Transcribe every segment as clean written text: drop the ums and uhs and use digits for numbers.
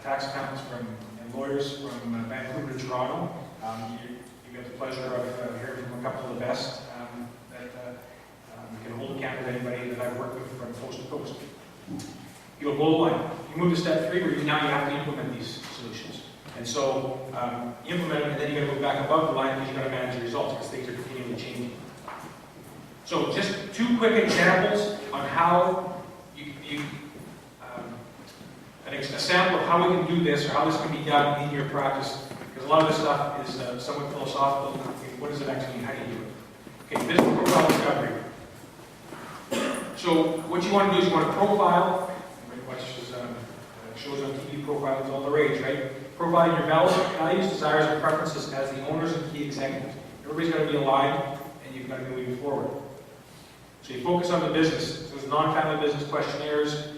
tax accountants and lawyers from Vancouver to Toronto. You got the pleasure of hearing from a couple of the best that you can hold account with anybody that I've worked with from coast to coast. You'll blow the line. You move to step 3 where now you have to implement these solutions. And so you implement them, and then you got to go back above the line because you got to manage the results because things are continually changing. So just 2 quick examples on how a sample of how we can do this or how this can be done in your practice, because a lot of this stuff is somewhat philosophical. What does it actually mean? How do you do it? Okay, business profile discovery. So what you want to do is you want to profile, which shows on TV profiling is all the rage, right? Profiling your values, desires, and preferences as the owners and key executives. Everybody's got to be aligned, and you've got to be moving forward. So you focus on the business. So there's non-family business questionnaires.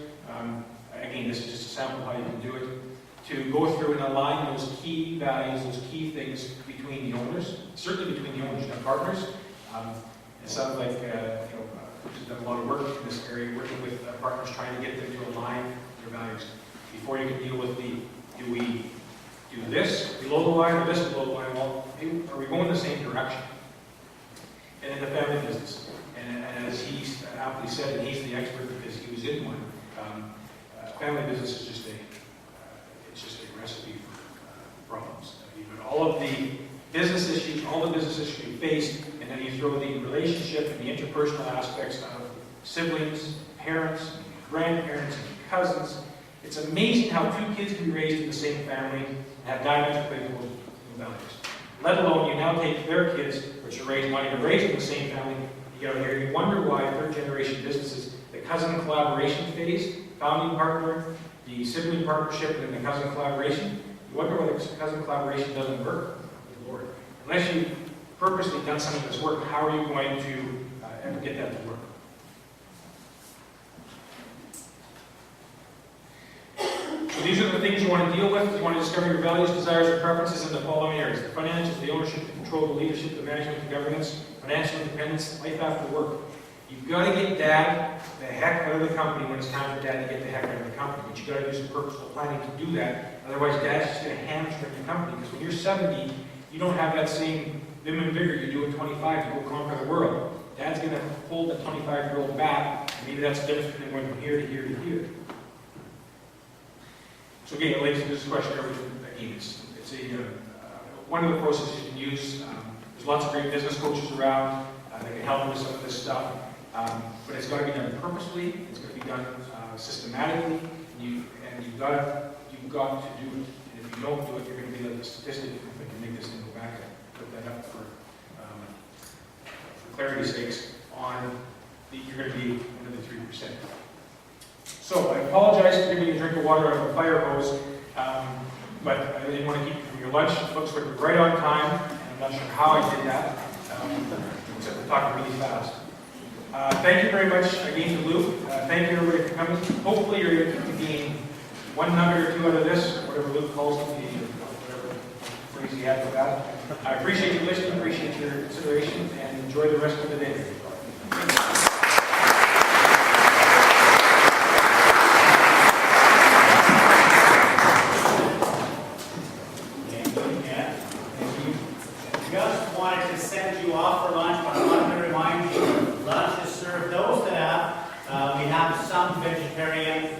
Again, this is just a sample of how you can do it. To go through and align those key values, those key things between the owners, certainly between the owners and partners. It sounds like we've done a lot of work in this area, working with partners, trying to get them to align their values. Before you can deal with do we do this below the line or this below the line? Well, are we going the same direction? And in the family business, and as he aptly said, and he's the expert because he was in one, family business is just a recipe for problems. You've got all of the business issues, you face, and then you throw the relationship and the interpersonal aspects of siblings, parents, grandparents, and cousins. It's amazing how 2 kids can be raised in the same family and have diametrically opposed values. Let alone you now take their kids, which are not even raised in the same family. You go here, you wonder why 3rd-generation businesses, the cousin collaboration phase, founding partner, the sibling partnership, and then the cousin collaboration. You wonder why the cousin collaboration doesn't work. Good Lord. Unless you've purposely done something that's worked, how are you going to ever get that to work? So these are the things you want to deal with. You want to discover your values, desires, and preferences in the following areas: the financials, the ownership, the control, the leadership, the management, the governance, financial independence, life after work. You've got to get Dad the heck out of the company when it's time for Dad to get the heck out of the company. But you've got to do some purposeful planning to do that. Otherwise, Dad's just going to hamstring the company. Because when you're 70, you don't have that same vim and vigor you do at 25 to go conquer the world. Dad's going to hold that 25-year-old back. And maybe that's the difference between going from here to here to here. So again, it relates to this question. Again, it's one of the processes you can use. There's lots of great business coaches around that can help you with some of this stuff. But it's got to be done purposefully. It's got to be done systematically. And you've got to do it. And if you don't do it, you're going to be like the statistic. If I can make this thing go back and put that up for clarity's sakes, you're going to be under the 3%. So I apologize for giving you a drink of water out of a fire hose, but I didn't want to keep you from your lunch. It looks like we're right on time, and I'm not sure how I did that, except for talking really fast. Thank you very much again to Luke. Thank you everybody for coming. Hopefully you're able to gain 1 nugget or 2 out of this, whatever Luke calls it, whatever phrase he had for that. I appreciate you listening, appreciate your consideration, and enjoy the rest of the day. Just wanted to send you off for lunch, but I wanted to remind you, lunch is served. Those that have, we have some vegetarian.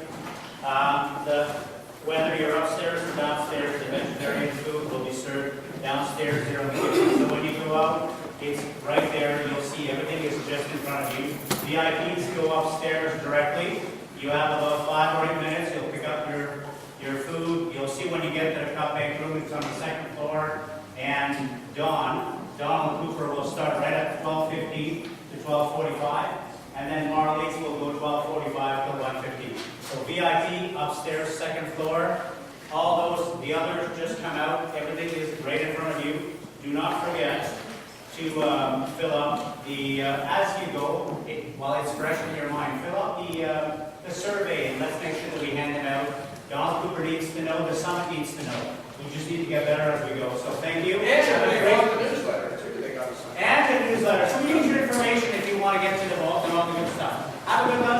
Whether you're upstairs or downstairs, the vegetarian food will be served downstairs here in the kitchen. So when you go out, it's right there. You'll see everything is just in front of you. VIPs go upstairs directly. You have about 5 or 8 minutes. You'll pick up your food. You'll see when you get to the cupcake room, it's on the 2nd floor. And Donald Cooper will start right at 12:15 to 12:45, and then Marlies will go 12:45 to 1:15. So VIP upstairs, 2nd floor. All those, the others just come out. Everything is right in front of you. Do not forget to fill up the as you go while it's fresh in your mind. Fill up the survey, and let's make sure that we hand them out. Donald Cooper needs to know. The summit needs to know. We just need to get better as we go. So thank you. And they got the newsletter too. They got and the newsletter. So we need your information if you want to get to the bulk and all the good stuff. Have a good lunch.